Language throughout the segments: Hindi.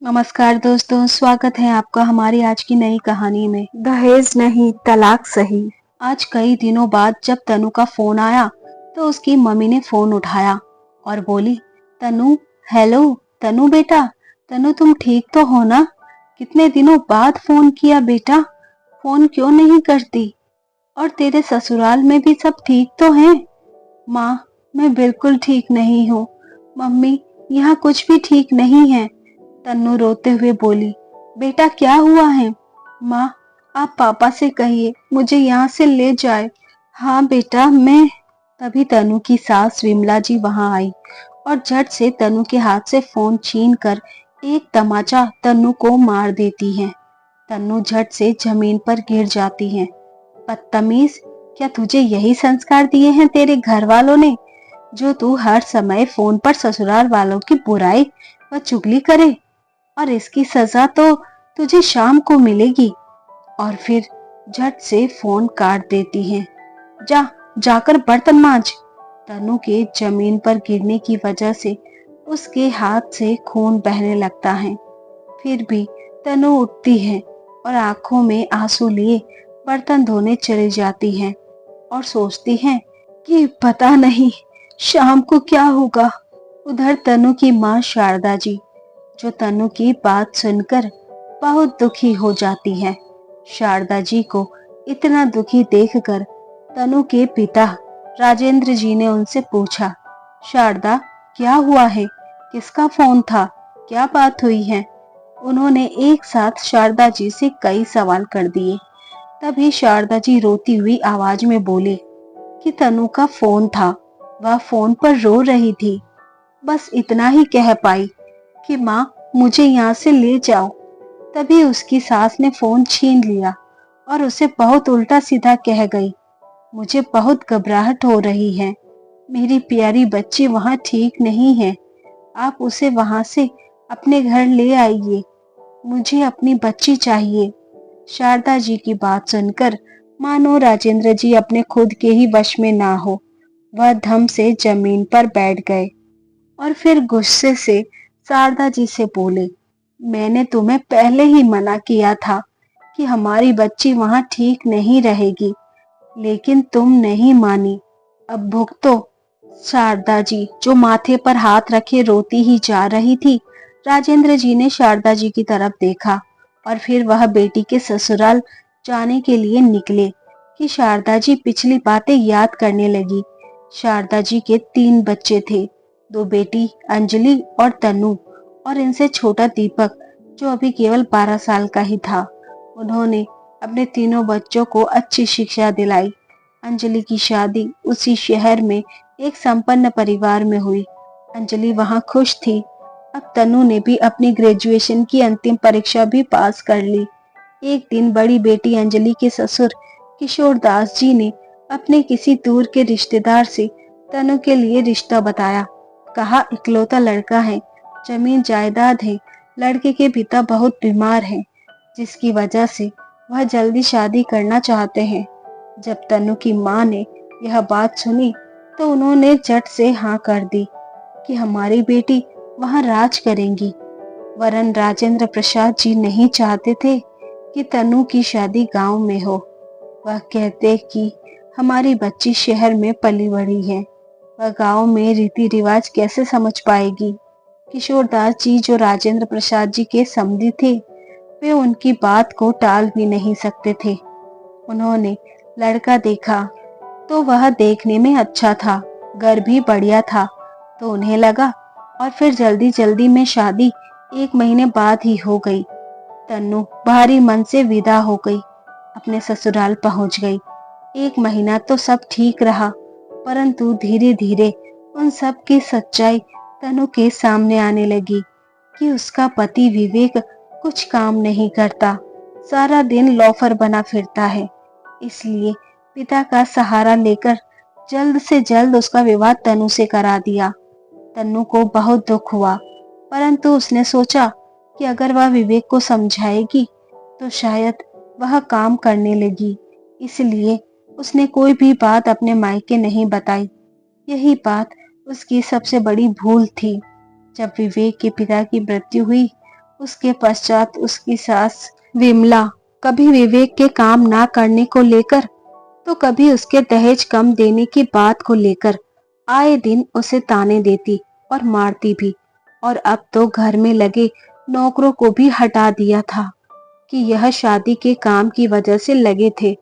नमस्कार दोस्तों, स्वागत है आपका हमारी आज की नई कहानी में। दहेज नहीं, तलाक सही। आज कई दिनों बाद जब तनु का फोन आया तो उसकी मम्मी ने फोन उठाया और बोली, तनु, हेलो। तनु बेटा, तनु तुम ठीक तो हो ना? कितने दिनों बाद फोन किया बेटा, फोन क्यों नहीं करती? और तेरे ससुराल में भी सब ठीक तो हैं? माँ, मैं बिल्कुल ठीक नहीं हूँ। मम्मी, यहाँ कुछ भी ठीक नहीं है। तन्नू रोते हुए बोली, बेटा क्या हुआ है? माँ, आप पापा से कहिए मुझे यहाँ से ले जाए। हाँ बेटा, मैं। तभी तनु की सास विमला जी वहां आई और झट से तनु के हाथ से फोन छीन कर एक तमाचा तनु को मार देती है। तनु झट से जमीन पर गिर जाती है। बदतमीज, क्या तुझे यही संस्कार दिए हैं तेरे घर वालों ने, जो तू हर समय फोन पर ससुराल वालों की बुराई व चुगली करे? और इसकी सजा तो तुझे शाम को मिलेगी। और फिर झट से फोन काट देती है। जाकर बर्तन मांज। तनु के जमीन पर गिरने की वजह से उसके हाथ से खून बहने लगता है। फिर भी तनु उठती है और आंखों में आंसू लिए बर्तन धोने चली जाती है और सोचती है कि पता नहीं शाम को क्या होगा। उधर तनु की माँ शारदा जी, जो तनु की बात सुनकर बहुत दुखी हो जाती है। शारदा जी को इतना दुखी देखकर तनु के पिता राजेंद्र जी ने उनसे पूछा, शारदा, क्या हुआ है? किसका फोन था? क्या बात हुई है? उन्होंने एक साथ शारदा जी से कई सवाल कर दिए। तभी शारदा जी रोती हुई आवाज में बोली कि तनु का फोन था, वह फोन पर रो रही थी। बस इतना ही कह पाई कि माँ, मुझे यहाँ से ले जाओ। तभी उसकी सास ने फोन छीन लिया और उसे बहुत उल्टा सीधा कह गई, मुझे बहुत घबराहट हो रही है। मेरी प्यारी बच्ची वहाँ ठीक नहीं है। आप उसे वहाँ से अपने घर ले आइए। मुझे अपनी बच्ची चाहिए। शारदा जी की बात सुनकर मानो राजेंद्र जी अपने खुद के ही वश में ना हो, वह धम से जमीन पर बैठ गए और फिर गुस्से से शारदा जी से बोले, मैंने तुम्हें पहले ही मना किया था कि हमारी बच्ची वहां ठीक नहीं रहेगी, लेकिन तुम नहीं मानी। अब भुगतो। शारदा जी, जो माथे पर हाथ रखे रोती ही जा रही थी, राजेंद्र जी ने शारदा जी की तरफ देखा और फिर वह बेटी के ससुराल जाने के लिए निकले कि शारदा जी पिछली बातें याद करने लगी। शारदा जी के 3 बच्चे थे, 2 बेटी अंजलि और तनु, और इनसे छोटा दीपक, जो अभी केवल 12 साल का ही था। उन्होंने अपने तीनों बच्चों को अच्छी शिक्षा दिलाई। अंजलि की शादी उसी शहर में एक संपन्न परिवार में हुई। अंजलि वहां खुश थी। अब तनु ने भी अपनी ग्रेजुएशन की अंतिम परीक्षा भी पास कर ली। एक दिन बड़ी बेटी अंजलि के ससुर किशोर दास जी ने अपने किसी दूर के रिश्तेदार से तनु के लिए रिश्ता बताया। कहा, इकलौता लड़का है, जमीन जायदाद है, लड़के के पिता बहुत बीमार हैं, जिसकी वजह से वह जल्दी शादी करना चाहते हैं। जब तनु की माँ ने यह बात सुनी तो उन्होंने झट से हाँ कर दी कि हमारी बेटी वहां राज करेंगी। वरन राजेंद्र प्रसाद जी नहीं चाहते थे कि तनु की शादी गांव में हो। वह कहते कि हमारी बच्ची शहर में पली बढ़ी है, वह गांव में रीति रिवाज कैसे समझ पाएगी। किशोरदास जी, जो राजेंद्र प्रसाद जी के समधी थे, वे उनकी बात को टाल भी नहीं सकते थे। उन्होंने लड़का देखा तो वह देखने में अच्छा था, घर भी बढ़िया था, तो उन्हें लगा, और फिर जल्दी जल्दी में शादी 1 महीने बाद ही हो गई। तन्नू भारी मन से विदा हो गई, अपने ससुराल पहुंच गई। 1 महीना तो सब ठीक रहा, परंतु धीरे धीरे उन सब की सच्चाई तनु के सामने आने लगी कि उसका पति विवेक कुछ काम नहीं करता, सारा दिन लॉफर बना फिरता है। इसलिए पिता का सहारा लेकर जल्द से जल्द उसका विवाह तनु से करा दिया। तन्नू को बहुत दुख हुआ, परंतु उसने सोचा कि अगर वह विवेक को समझाएगी तो शायद वह काम करने लगी। इसलिए उसने कोई भी बात अपने मायके नहीं बताई। यही बात उसकी सबसे बड़ी भूल थी। जब विवेक के पिता की मृत्यु हुई उसके पश्चात उसकी सास विमला कभी विवेक के काम ना करने को लेकर तो कभी उसके दहेज कम देने की बात को लेकर आए दिन उसे ताने देती और मारती भी। और अब तो घर में लगे नौकरों को भी हटा दिया था कि यह शादी के काम की वजह से लगे थे।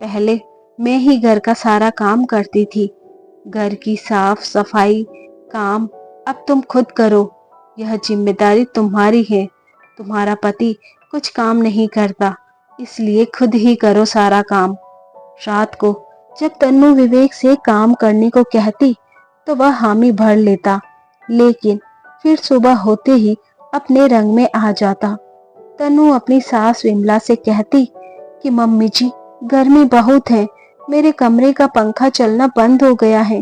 पहले मैं ही घर का सारा काम करती थी, घर की साफ सफाई काम अब तुम खुद करो, यह जिम्मेदारी तुम्हारी है। तुम्हारा पति कुछ काम नहीं करता, इसलिए खुद ही करो सारा काम। रात को जब तन्नू विवेक से काम करने को कहती तो वह हामी भर लेता, लेकिन फिर सुबह होते ही अपने रंग में आ जाता। तन्नू अपनी सास विमला से कहती कि मम्मी जी, गर्मी बहुत है, मेरे कमरे का पंखा चलना बंद हो गया है,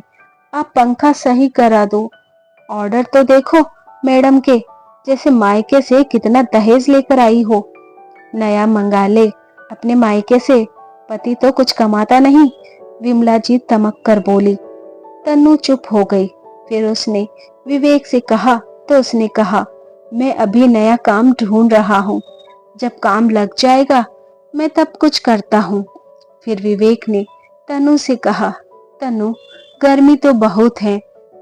आप पंखा सही करा दो। ऑर्डर तो देखो मैडम के, जैसे मायके से कितना दहेज लेकर आई हो, नया मंगा ले अपने मायके से, पति तो कुछ कमाता नहीं, विमला जी तमक कर बोली। तन्नू चुप हो गई। फिर उसने विवेक से कहा तो उसने कहा, मैं अभी नया काम ढूंढ रहा हूँ, जब काम लग जाएगा मैं तब कुछ करता हूँ। फिर विवेक ने तन्नू से कहा, तन्नू गर्मी तो बहुत है,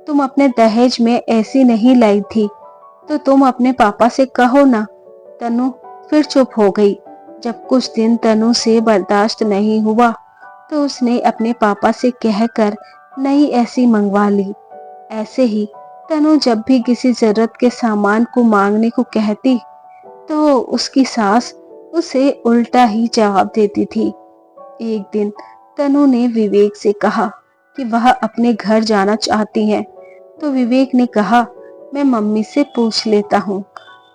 तुम अपने दहेज में ऐसी नहीं लाई थी तो तुम अपने पापा से कहो ना। तन्नू फिर चुप हो गई। जब कुछ दिन तन्नू से बर्दाश्त नहीं हुआ तो उसने अपने पापा से कहकर नई ऐसी मंगवा ली। ऐसे ही तन्नू जब भी किसी जरूरत के सामान को मांगने को कहती तो उसकी सास उसे उल्टा ही जवाब देती थी। एक दिन तन्नू ने विवेक से कहा कि वह अपने घर जाना चाहती है, तो विवेक ने कहा, मैं मम्मी से पूछ लेता हूँ।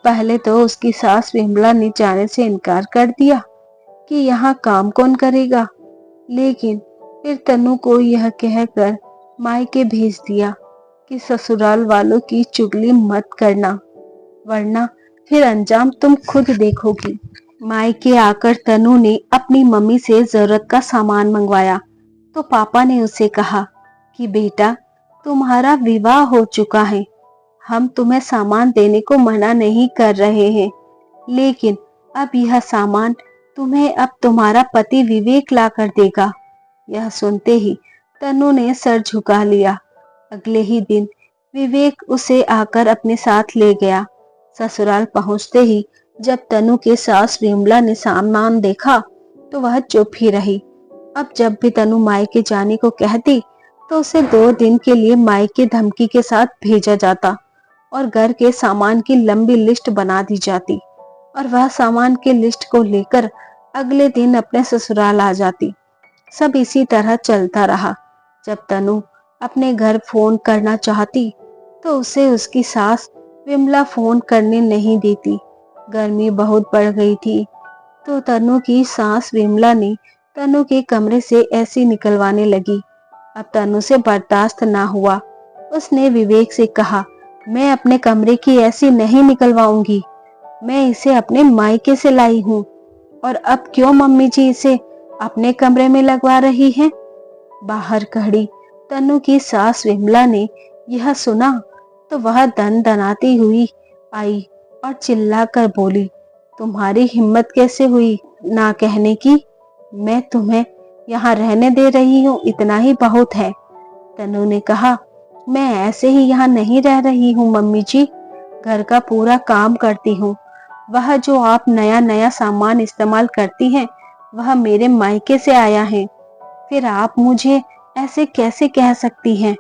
पहले तो उसकी सास विमला ने जाने से इनकार कर दिया कि यहाँ काम कौन करेगा, लेकिन फिर तन्नू को यह कहकर मायके भेज दिया कि ससुराल वालों की चुगली मत करना, वरना फिर अंजाम तुम खुद देखोगी। मायके आकर तन्नू ने अपनी मम्मी से जरूरत का सामान मंगवाया तो पापा ने उसे कहा कि बेटा, तुम्हारा विवाह हो चुका है, हम तुम्हें सामान देने को मना नहीं कर रहे हैं, लेकिन अब यह सामान तुम्हें अब तुम्हारा पति विवेक ला कर देगा। यह सुनते ही तन्नू ने सर झुका लिया। अगले ही दिन विवेक उसे आकर अपने साथ ले गया। ससुराल पहुंचते ही जब तन्नू के सास विमला ने सामान देखा तो वह चुप ही रही। अब जब भी तन्नू मायके जाने को कहती तो उसे 2 दिन के लिए मायके धमकी के साथ भेजा जाता और घर के सामान की लंबी लिस्ट बना दी जाती और वह सामान की लिस्ट को लेकर अगले दिन अपने ससुराल आ जाती। सब इसी तरह चलता रहा। जब तन्नू अपने घर फोन करना चाहती तो उसे उसकी सास विमला फोन करने नहीं देती। गर्मी बहुत बढ़ गई थी तो तन्नू की सास विमला ने तन्नू के कमरे से ऐसी निकलवाने लगी। अब तन्नू से बर्दाश्त ना हुआ। उसने विवेक से कहा, मैं अपने कमरे की ऐसी नहीं निकलवाऊंगी, मैं इसे अपने मायके से लाई हूँ, और अब क्यों मम्मी जी इसे अपने कमरे में लगवा रही हैं? बाहर खड़ी तन्नू की सास विमला ने यह सुना तो वह दनाती हुई आई और चिल्लाकर बोली, तुम्हारी हिम्मत कैसे हुई ना कहने की? मैं तुम्हें यहाँ रहने दे रही हूँ, इतना ही बहुत है। तन्नू ने कहा, मैं ऐसे ही यहाँ नहीं रह रही हूँ मम्मी जी, घर का पूरा काम करती हूँ। वह जो आप नया नया सामान इस्तेमाल करती हैं वह मेरे मायके से आया है, फिर आप मुझे ऐसे कैसे कह सकती हैं?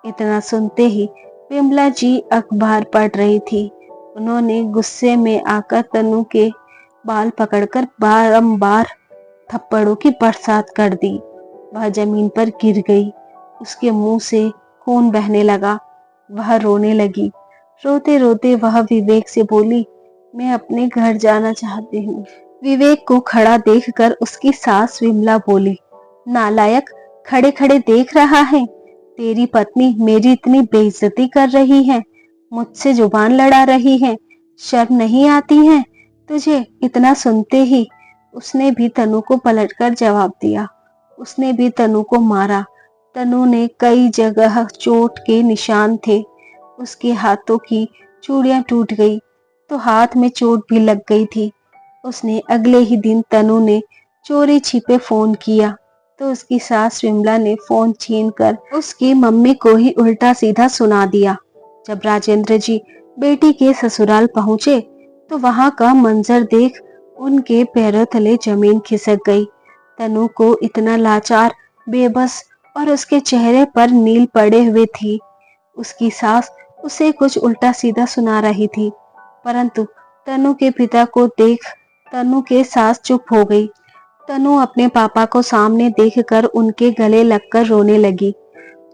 इतना सुनते ही विमला जी अखबार पढ़ रही थी। उन्होंने गुस्से में आकर तन्नू के बाल पकड़कर बारंबार थप्पड़ों की बरसात कर दी। वह जमीन पर गिर गई। उसके मुंह से खून बहने लगा। वह रोने लगी। रोते रोते वह विवेक से बोली, मैं अपने घर जाना चाहती हूँ। विवेक को खड़ा देखकर उसकी सास विमला बोली, नालायक, खड़े खड़े देख रहा है? तेरी पत्नी मेरी इतनी बेइज्जती कर रही है, मुझसे जुबान लड़ा रही है, शर्म नहीं आती है तुझे? इतना सुनते ही उसने भी तनु को पलटकर जवाब दिया। उसने भी तनु को मारा। तनु ने कई जगह चोट के निशान थे। उसके हाथों की चूड़ियां टूट गई। तो हाथ में चोट भी लग गई थी। उसने अगले ही दिन तनु ने चोरी छिपे फोन किया तो उसकी सास विमला ने फोन छीनकर उसकी मम्मी को ही उल्टा सीधा सुना दिया। जब राजेंद्र जी बेटी के ससुराल पहुंचे तो वहां का मंजर देख उनके पैरों तले जमीन खिसक गई। तनु को इतना लाचार, बेबस और उसके चेहरे पर नील पड़े हुए थी। उसकी सास उसे कुछ उल्टा सीधा सुना रही थी, परंतु तनु के पिता को देख तनु के सास चुप हो गई। तनु अपने पापा को सामने देखकर उनके गले लगकर रोने लगी।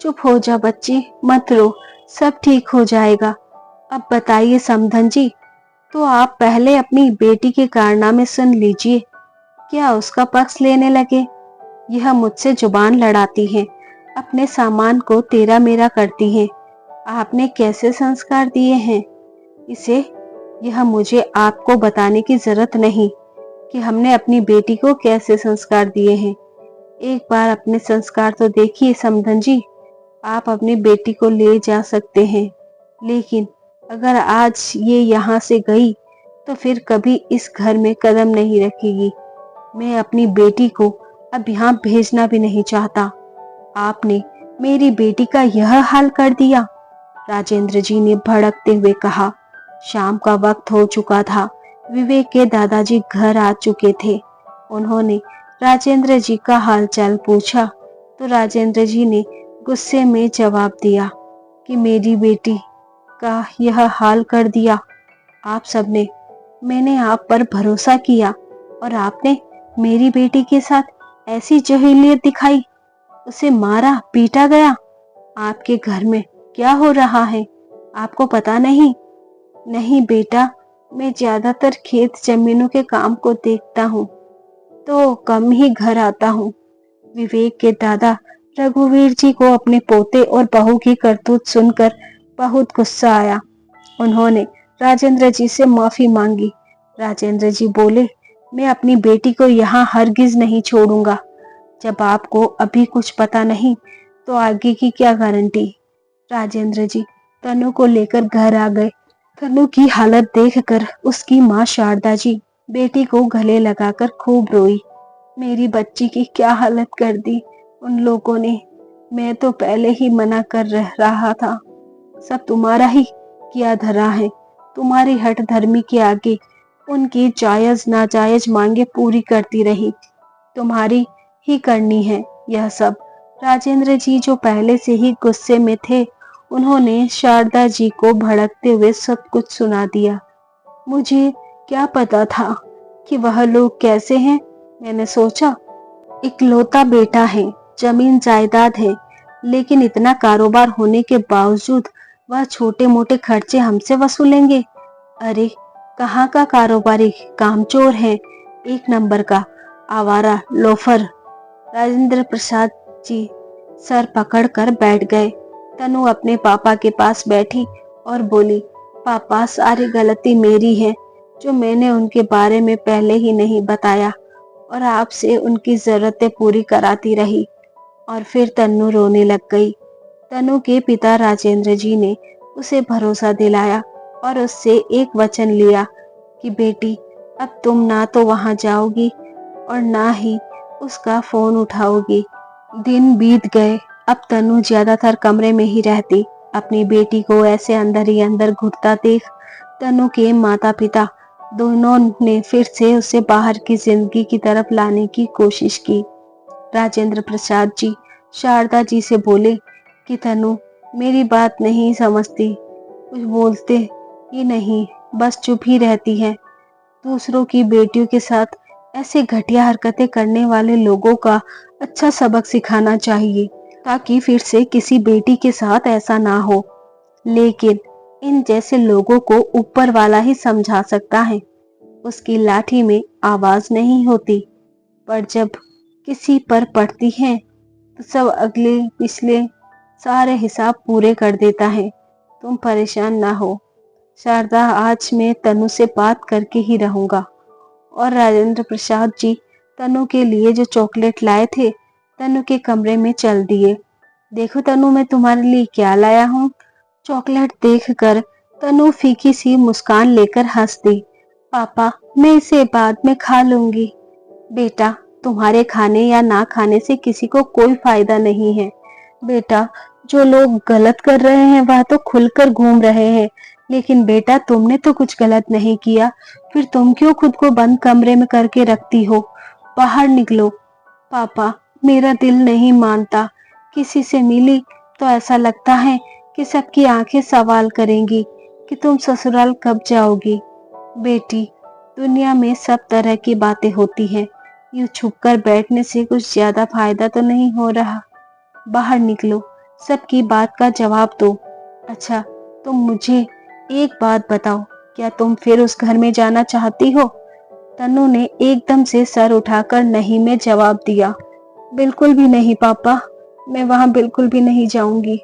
चुप हो जा बच्ची, मत रो, सब ठीक हो जाएगा। अब बताइए समधन जी, तो आप पहले अपनी बेटी के कारनामे सुन लीजिए, क्या उसका पक्ष लेने लगे? यह मुझसे जुबान लड़ाती है, अपने सामान को तेरा मेरा करती है। आपने कैसे संस्कार दिए हैं इसे? यह मुझे आपको बताने की जरूरत नहीं कि हमने अपनी बेटी को कैसे संस्कार दिए हैं। एक बार अपने संस्कार तो देखिए समधन जी। आप अपनी बेटी को ले जा सकते हैं, लेकिन अगर आज ये यहाँ से गई तो फिर कभी इस घर में कदम नहीं रखेगी। मैं अपनी बेटी को अब यहाँ भेजना भी नहीं चाहता। आपने मेरी बेटी का यह हाल कर दिया, राजेंद्र जी ने भड़कते हुए कहा। शाम का वक्त हो चुका था। विवेक के दादाजी घर आ चुके थे। उन्होंने राजेंद्र जी का हालचाल पूछा तो राजेंद्र जी ने गुस्से में जवाब दिया कि मेरी बेटी का यह हाल कर दिया आप सबने। मैंने आप पर भरोसा किया और आपने मेरी बेटी के साथ ऐसी जहीलियत दिखाई। उसे मारा पीटा गया। आपके घर में क्या हो रहा है आपको पता नहीं? नहीं बेटा, मैं ज्यादातर खेत जमीनों के काम को देखता हूँ तो कम ही घर आता हूँ। विवेक के दादा रघुवीर जी को अपने पोते और बहू की करतूत सुनकर बहुत गुस्सा आया। उन्होंने राजेंद्र जी से माफी मांगी। राजेंद्र जी बोले, मैं अपनी बेटी को यहाँ हरगिज नहीं छोड़ूंगा। जब आपको अभी कुछ पता नहीं तो आगे की क्या गारंटी। राजेंद्र जी तनु को लेकर घर आ गए। तनु की हालत देखकर उसकी माँ शारदा जी बेटी को गले लगाकर खूब रोई। मेरी बच्ची की क्या हालत कर दी उन लोगों ने। मैं तो पहले ही मना कर रहा था। सब तुम्हारा ही किया धरा है। तुम्हारी हठ धर्मी के आगे उनकी जायज नाजायज मांगे पूरी करती रही। तुम्हारी ही करनी है यह सब। राजेंद्र जी जो पहले से ही गुस्से में थे, उन्होंने शारदा जी को भड़कते हुए सब कुछ सुना दिया। मुझे क्या पता था कि वह लोग कैसे हैं। मैंने सोचा इकलौता बेटा है, जमीन जायदाद है, लेकिन इतना कारोबार होने के बावजूद वह छोटे मोटे खर्चे हमसे वसूलेंगे। अरे कहाँ का कारोबारी, कामचोर है, एक नंबर का आवारा लोफर। राजेंद्र प्रसाद जी सर पकड़कर बैठ गए। तनु अपने पापा के पास बैठी और बोली, पापा सारी गलती मेरी है जो मैंने उनके बारे में पहले ही नहीं बताया और आपसे उनकी जरूरतें पूरी कराती रही। और फिर तनु रोने लग गई। तनु के पिता राजेंद्र जी ने उसे भरोसा दिलाया और उससे एक वचन लिया कि बेटी अब तुम ना तो वहां जाओगी और ना ही उसका फोन उठाओगी। दिन बीत गए। अब तनु ज्यादातर कमरे में ही रहती। अपनी बेटी को ऐसे अंदर ही अंदर घुटता देख तनु के माता पिता दोनों ने फिर से उसे बाहर की जिंदगी की तरफ लाने की कोशिश की। राजेंद्र प्रसाद जी शारदा जी से बोले कि तनु मेरी बात नहीं समझती, कुछ बोलते ही नहीं, बस चुप ही रहती है। दूसरों की बेटियों के साथ ऐसे घटिया हरकतें करने वाले लोगों का अच्छा सबक सिखाना चाहिए ताकि फिर से किसी बेटी के साथ ऐसा ना हो। लेकिन इन जैसे लोगों को ऊपर वाला ही समझा सकता है। उसकी लाठी में आवाज नहीं होती, पर जब किसी पर पड़ती है तो सब अगले पिछले सारे हिसाब पूरे कर देता है। तुम परेशान ना हो शारदा, आज मैं तनु से बात करके ही रहूंगा। और राजेंद्र प्रसाद जी तनु के लिए जो चॉकलेट लाए थे तनु के कमरे में चल दिए। देखो तनु, मैं तुम्हारे लिए क्या लाया हूँ। चॉकलेट देखकर तनु फीकी सी मुस्कान लेकर हंस दी। पापा, मैं इसे बाद में खा लूंगी। बेटा, तुम्हारे खाने या ना खाने से किसी को कोई फायदा नहीं है। बेटा, जो लोग गलत कर रहे हैं वह तो खुलकर घूम रहे हैं, लेकिन बेटा तुमने तो कुछ गलत नहीं किया, फिर तुम क्यों खुद को बंद कमरे में करके रखती हो? बाहर निकलो। पापा, मेरा दिल नहीं मानता। किसी से मिली तो ऐसा लगता है कि सबकी आंखें सवाल करेंगी कि तुम ससुराल कब जाओगी। बेटी, दुनिया में सब तरह की बातें होती हैं, यूं छुपकर बैठने से कुछ ज्यादा फायदा तो नहीं हो रहा। बाहर निकलो, सबकी बात का जवाब दो। अच्छा, तुम मुझे एक बात बताओ, क्या तुम फिर उस घर में जाना चाहती हो? तनु ने एकदम से सर उठाकर नहीं में जवाब दिया। बिल्कुल भी नहीं पापा, मैं वहां बिल्कुल भी नहीं जाऊंगी।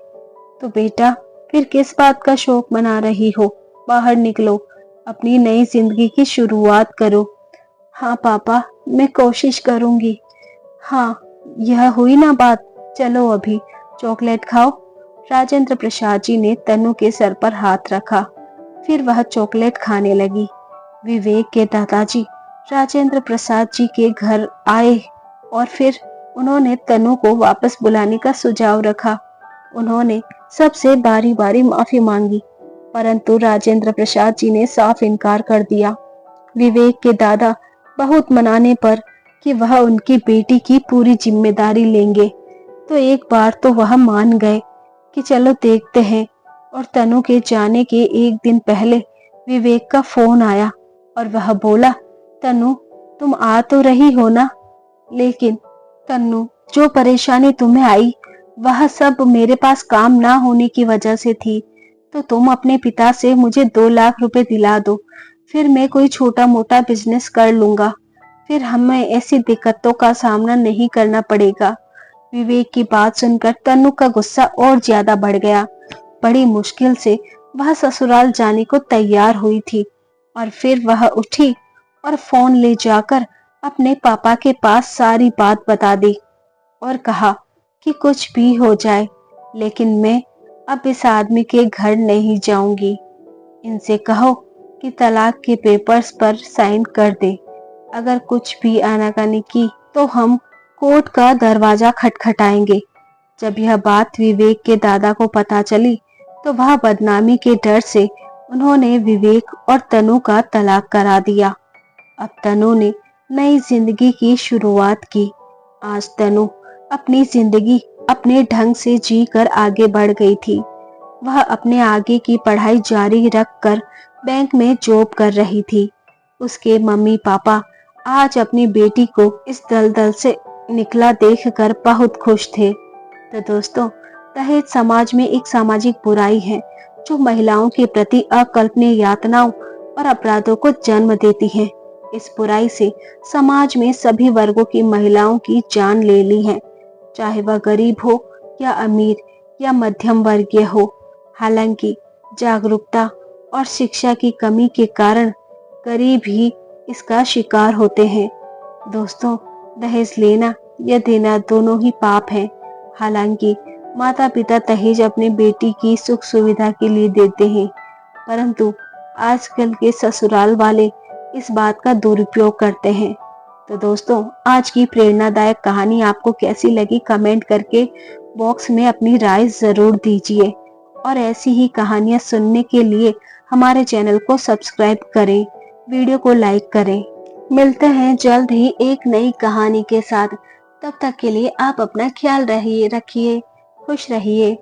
तो बेटा, फिर किस बात का शौक मना रही हो? बाहर निकलो, अपनी नई जिंदगी की शुरुआत करो। हाँ पापा, मैं कोशिश करूंगी। हाँ, यह हुई ना बात। चलो अभी चॉकलेट खाओ। राजेंद्र प्रसाद जी ने तनु के सर पर हाथ रखा, फिर वह चॉकलेट खाने लगी। विवेक के दादाजी राजेंद्र प्रसाद जी के घर आए और फिर उन्होंने तनु को वापस बुलाने का सुझाव रखा। उन्होंने सबसे बारी बारी माफी मांगी, परंतु राजेंद्र प्रसाद जी ने साफ इनकार कर दिया। विवेक के दादा बहुत मनाने पर कि वह उनकी बेटी की पूरी जिम्मेदारी लेंगे, तो एक बार तो वह मान गए कि चलो देखते हैं। और तनु के जाने के एक दिन पहले विवेक का फोन आया और वह बोला, तनु, तुम आ तो रही हो ना? लेकिन तन्नू, जो परेशानी तुम्हें आई वह सब मेरे पास काम ना होने की वजह से थी, तो तुम अपने पिता से मुझे 2 लाख रुपए दिला दो, फिर मैं कोई छोटा मोटा बिजनेस कर लूंगा, फिर हमें ऐसी दिक्कतों का सामना नहीं करना पड़ेगा। विवेक की बात सुनकर तन्नू का गुस्सा और ज्यादा बढ़ गया। बड़ी मुश्किल से वह ससुराल जाने को तैयार हुई थी और फिर वह उठी और फोन ले जाकर अपने पापा के पास सारी बात बता दी और कहा कि कुछ भी हो जाए, लेकिन मैं अब इस आदमी के घर नहीं जाऊंगी। इनसे कहो कि तलाक के पेपर्स पर साइन कर दे। अगर कुछ भी आनाकानी की तो हम कोर्ट का दरवाजा खटखटाएंगे। जब यह बात विवेक के दादा को पता चली तो वह बदनामी के डर से उन्होंने विवेक और तनु का तलाक करा दिया। अब तनु ने नई जिंदगी की शुरुआत की। आज तनु अपनी जिंदगी अपने ढंग से जीकर आगे बढ़ गई थी। वह अपने आगे की पढ़ाई जारी रखकर बैंक में जॉब कर रही थी। उसके मम्मी पापा आज अपनी बेटी को इस दलदल से निकला देखकर बहुत खुश थे। तो दोस्तों, दहेज समाज में एक सामाजिक बुराई है जो महिलाओं के प्रति अकल्पनीय यातनाओं और अपराधों को जन्म देती है। इस बुराई से समाज में सभी वर्गों की महिलाओं की जान ले ली है, चाहे वह गरीब हो या अमीर या मध्यम वर्गीय हो। हालांकि जागरूकता और शिक्षा की कमी के कारण गरीब ही इसका शिकार होते हैं। दोस्तों, दहेज लेना या देना दोनों ही पाप है। हालांकि माता पिता दहेज अपने बेटी की सुख सुविधा के लिए देते हैं, परंतु आजकल के ससुराल वाले इस बात का दुरुपयोग करते हैं। तो दोस्तों, आज की प्रेरणादायक कहानी आपको कैसी लगी कमेंट करके बॉक्स में अपनी राय जरूर दीजिए और ऐसी ही कहानियां सुनने के लिए हमारे चैनल को सब्सक्राइब करें, वीडियो को लाइक करें। मिलते हैं जल्द ही एक नई कहानी के साथ। तब तक के लिए आप अपना ख्याल रखिए, खुश रहिए।